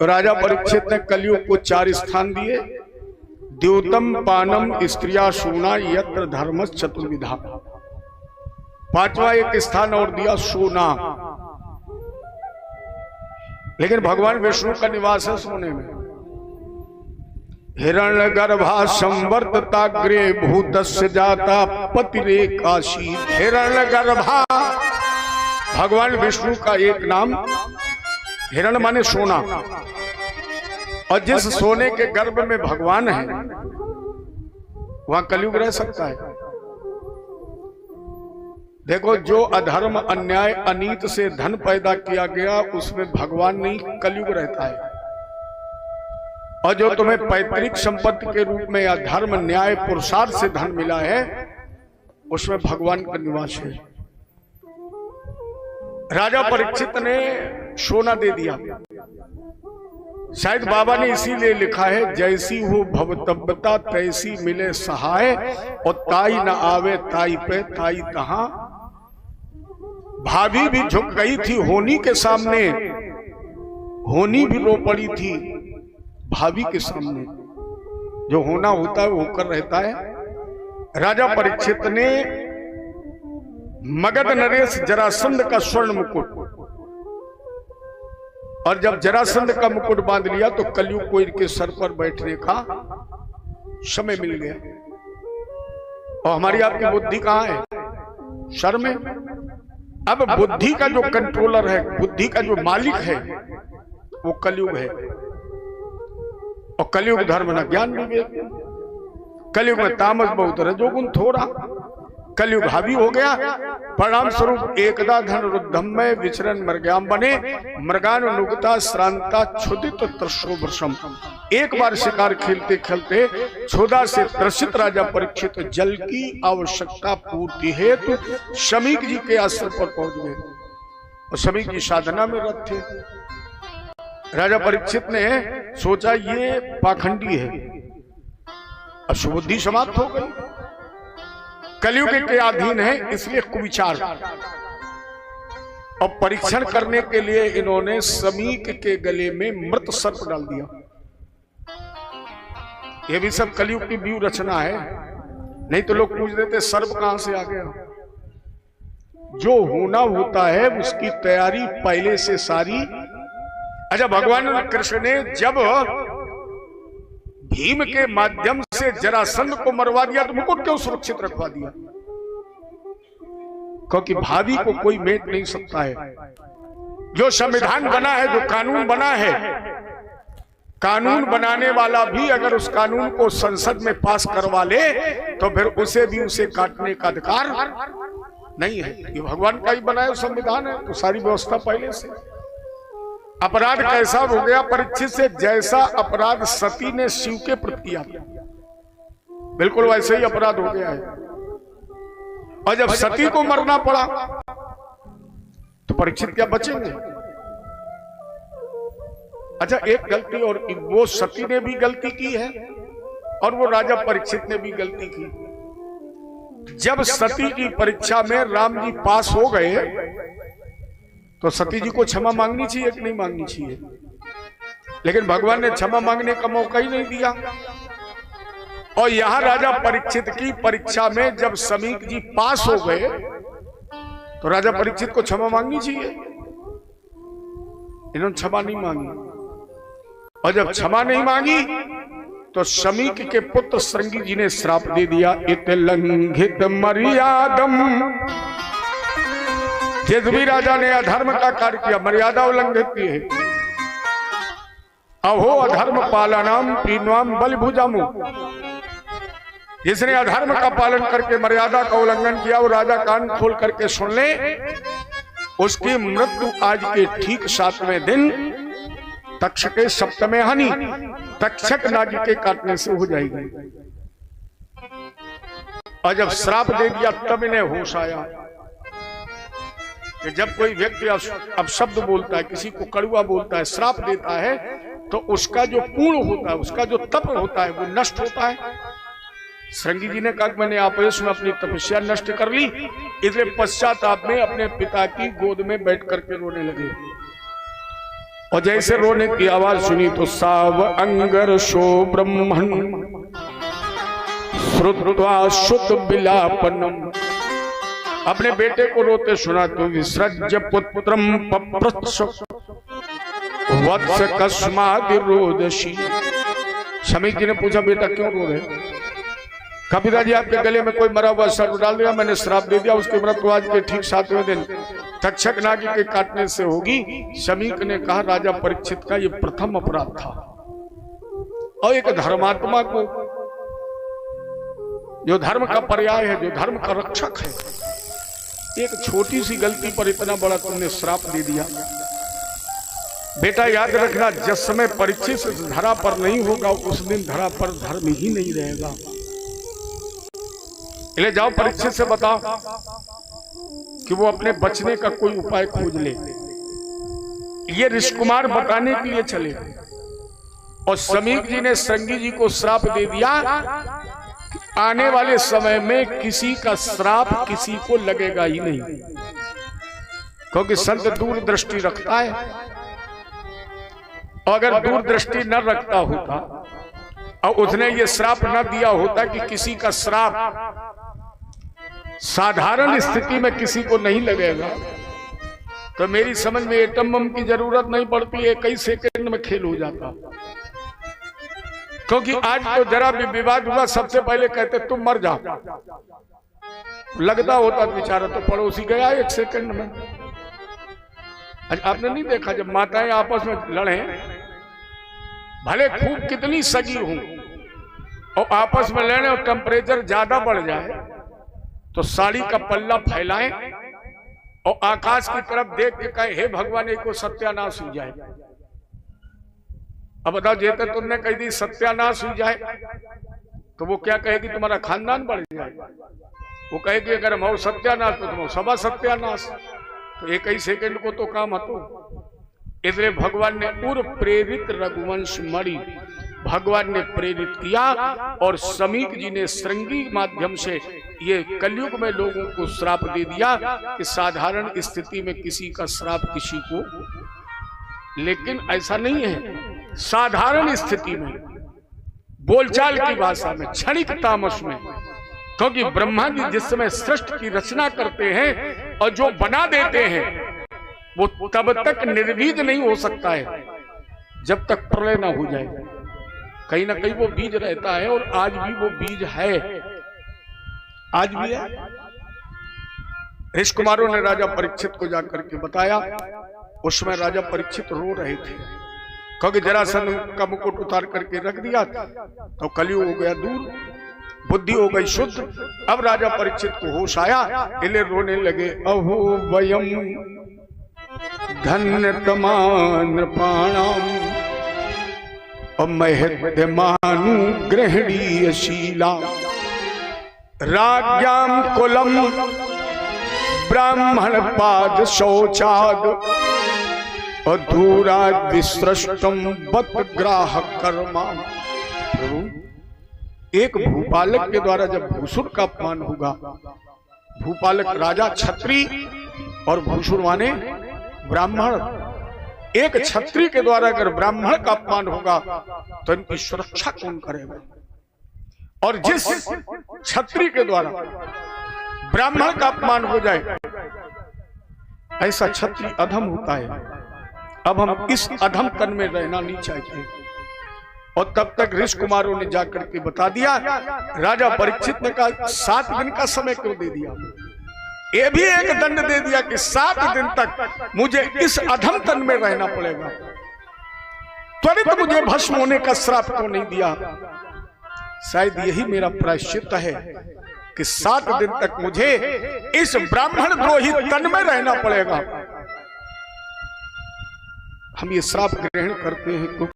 राजा परीक्षित ने कलयुग को 4 स्थान दिए। द्योतम पानम स्त्रिया सोना यत्र धर्म चतुर्विधा। 5वां एक स्थान और दिया सोना। लेकिन भगवान विष्णु का निवास है सोने में। हिरण्य गर्भा संवर्तताग्रे भूतस्य जाता पतिरे काशी। हिरण्य गर्भा भगवान विष्णु का एक नाम। हिरण माने सोना, और जिस सोने के गर्भ में भगवान है वहां कलयुग रह सकता है। देखो, जो अधर्म अन्याय अनीत से धन पैदा किया गया उसमें भगवान नहीं कलयुग रहता है। और जो तुम्हें पैतृक संपत्ति के रूप में या धर्म न्याय पुरुषार्थ से धन मिला है उसमें भगवान का निवास है। राजा परीक्षित ने सोना दे दिया। शायद बाबा ने इसीलिए लिखा है, जैसी हो भवतब्बता तैसी मिले सहाय, और ताई न आवे ताई पे ताई तहां। भाभी भी झुक गई थी होनी के सामने, होनी भी रो पड़ी थी भाभी के सामने। जो होना होता है वो होकर रहता है। राजा परीक्षित ने मगध नरेश जरासंध का स्वर्ण मुकुट, और जब जरासंध का मुकुट बांध लिया तो कलयुग को इनके सर पर बैठने का समय मिल गया। और हमारी आपकी बुद्धि कहां है? सर में। अब बुद्धि का जो कंट्रोलर है, बुद्धि का जो मालिक है वो कलयुग है। और कलयुग धर्म न ज्ञान विवेक। कलयुग में तामस बहुत, रजोगुण थोड़ा। कलयुग हावी हो गया। परिणाम स्वरूप एकदा धन रुद्धम में विचरण मृग्याम बने। मृगानुगता श्रांता क्षुदित त्रशोभृशम। एक बार शिकार खेलते खेलते क्षुधा से त्रसित राजा परीक्षित जल की आवश्यकता पूर्ति हेतु शमीक जी के आश्रम पर पहुंच गए। और शमीक जी साधना में रत थे। राजा परीक्षित ने सोचा ये पाखंडी है, अब सुबुद्धि समाप्त हो गई। कलयुग के अधीन है इसलिए कुविचार। और परीक्षण करने के लिए इन्होंने शमीक के गले में मृत सर्प डाल दिया। ये भी सब कलयुग की व्यू रचना है। नहीं तो लोग पूछ देते सर्प कहां से आ गया। जो होना होता है उसकी तैयारी पहले से सारी। अच्छा, भगवान कृष्ण ने जब भीम के माध्यम से जरासंध को मरवा दिया तो मुकुट क्यों सुरक्षित रखवा दिया? क्योंकि भावी को कोई मेट नहीं सकता है। जो संविधान बना है, जो कानून बना है, कानून बनाने वाला भी अगर उस कानून को संसद में पास करवा ले तो फिर उसे भी उसे काटने का अधिकार नहीं है। ये भगवान का ही बनाया संविधान है, तो सारी व्यवस्था पहले से। अपराध कैसा हो गया परीक्षित से? जैसा अपराध सती ने शिव के प्रति किया बिल्कुल वैसे ही अपराध हो गया है। और जब सती को मरना पड़ा तो परीक्षित क्या बचेंगे? अच्छा, एक गलती और, वो सती ने भी गलती की है और वो राजा परीक्षित ने भी गलती की। जब सती की परीक्षा में राम जी पास हो गए तो सती जी को क्षमा मांगनी चाहिए कि नहीं मांगनी चाहिए? लेकिन भगवान ने क्षमा मांगने का मौका ही नहीं दिया। और यहां राजा परीक्षित की परीक्षा में जब शमीक जी पास हो गए तो राजा परीक्षित को क्षमा मांगनी चाहिए। इन्होंने क्षमा नहीं मांगी। और जब क्षमा नहीं मांगी तो शमीक के पुत्र श्रृंगी जी ने श्राप दे दिया, इत लंघित मर्यादम। जिस भी राजा ने अधर्म का कार्य किया, मर्यादा उल्लंघित की है, अहो अधर्म पालनम पीनवाम बलिभुजामु। जिसने अधर्म का पालन करके मर्यादा का उल्लंघन किया वो राजा कान खोल करके सुन ले, उसकी मृत्यु आज के ठीक 7वें दिन तक्षके सप्तमे हनि, तक्षक नाग के काटने से हो जाएगी। और जब श्राप दे दिया तब इन्हें होश आया कि जब कोई व्यक्ति अपशब्द बोलता है, किसी को कड़वा बोलता है, श्राप देता है, तो उसका जो पूर्ण होता है, उसका जो तप होता है वो नष्ट होता है। श्रृंगी जी ने कहा मैंने आपेश में अपनी तपस्या नष्ट कर ली, इसलिए पश्चाताप में अपने पिता की गोद में बैठ करके रोने लगे। और जैसे रोने की आवाज सुनी तो साव अंगरशो ब्रह्मण श्रुत्वा शुद्ध विलापनम, अपने बेटे को रोते सुना तो विसृज्य पुत्रम पप्रच्छ वत्स कस्मादिरोदशी। शमी जी ने पूछा बेटा क्यों रो रहे? कहा पिताजी आपके गले में कोई मरा हुआ सर्प डाल दिया, मैंने श्राप दे दिया, उसकी मृत्यु आज के ठीक 7वें दिन तक्षक नागी के काटने से होगी। शमीक ने कहा राजा परीक्षित का यह प्रथम अपराध था, और एक धर्मात्मा को, जो धर्म का पर्याय है, जो धर्म का रक्षक है, एक छोटी सी गलती पर इतना बड़ा तुमने श्राप दे दिया। बेटा याद रखना, जिस समय परीक्षित धरा पर नहीं होगा उस दिन धरा पर धर्म ही नहीं रहेगा। ले जाओ परीक्षित से बताओ कि वो अपने बचने का कोई उपाय खोज ले। ये ऋषिकुमार बताने के लिए चले, और समीक जी ने श्रृंगी जी को श्राप दे दिया, आने वाले समय में किसी का श्राप किसी को लगेगा ही नहीं, क्योंकि संत दूरदृष्टि रखता है। अगर दूरदृष्टि न रखता होता और उसने ये श्राप न दिया होता कि किसी का श्राप साधारण स्थिति में किसी को नहीं लगेगा, तो मेरी समझ में एटम बम की जरूरत नहीं पड़ती है, कई सेकंड में खेल हो जाता। क्योंकि आज तो जरा भी विवाद हुआ सबसे पहले कहते तुम मर जाओ, लगता होता बेचारा तो पड़ोसी गया 1 सेकंड में। आपने नहीं देखा जब माताएं आपस में लड़े, भले खूब कितनी सगी हो और आपस में लड़े और टेम्परेचर ज्यादा बढ़ जाए तो साड़ी का पल्ला फैलाएं और आकाश की तरफ देख के कहे हे भगवान को सत्यानाश हो जाए। अब बताओ जेते तुमने कह दी सत्यानाश हो जाए तो वो क्या कहेगी? तुम्हारा खानदान बढ़ जाए। वो कहेगी अगर हम हो सत्यानाश तो तुम सभा सत्यानाश, तो 1 ही सेकंड को तो काम हतो। इसलिए भगवान ने उर प्रेरित रघुवंश मणि भगवान ने प्रेरित किया, और समीक जी ने श्रृंगी माध्यम से ये कलयुग में लोगों को श्राप दे दिया कि साधारण स्थिति में किसी का श्राप किसी को, लेकिन ऐसा नहीं है। साधारण स्थिति में, बोलचाल की भाषा में, क्षणिक तामस में, क्योंकि ब्रह्मा जी जिस समय सृष्टि की रचना करते हैं और जो बना देते हैं वो तब तक निर्बीज नहीं हो सकता है जब तक प्रलय ना हो जाए। कहीं ना कहीं वो बीज रहता है, और आज भी वो बीज है, आज भी है। ऋषि कुमारों ने राजा परीक्षित को जाकर के बताया। उस समय राजा परीक्षित रो रहे थे, क्योंकि जरासंध का मुकुट उतार करके रख दिया तो कलयुग हो गया दूर, बुद्धि हो गई शुद्ध। अब राजा परीक्षित को होश आया, इन्हें रोने लगे। अहो वयम धन्य तमान प्राणाम महत्यमानु गृहणीयशीला राज्ञाम कुलम ब्राह्मण पाद शौचाद अधूरा विसृष्टम बत ग्राह कर्मा। प्रभु, एक भूपालक के द्वारा जब भूसुर का अपमान होगा, भूपालक राजा क्षत्रिय और भूसुर माने ब्राह्मण, एक क्षत्रिय के द्वारा अगर ब्राह्मण का अपमान होगा तो इनकी सुरक्षा कौन करेगा? और जिस क्षत्रिय के द्वारा ब्राह्मण का अपमान हो जाए ऐसा क्षत्रिय अधम होता है। अब हम इस अधम तन में रहना नहीं चाहते। और तब तक ऋषि कुमारों ने जाकर के बता दिया। राजा परीक्षित ने कहा 7 दिन का समय क्यों दे दिया? ये भी एक दंड दे दिया कि 7 दिन तक मुझे इस अधम तन में रहना पड़ेगा। त्वरित मुझे भस्म होने का श्राप क्यों नहीं दिया? शायद यही मेरा प्रायश्चित है कि 7 दिन तक मुझे इस ब्राह्मण द्रोही तन में रहना पड़ेगा। हम ये श्राप ग्रहण करते हैं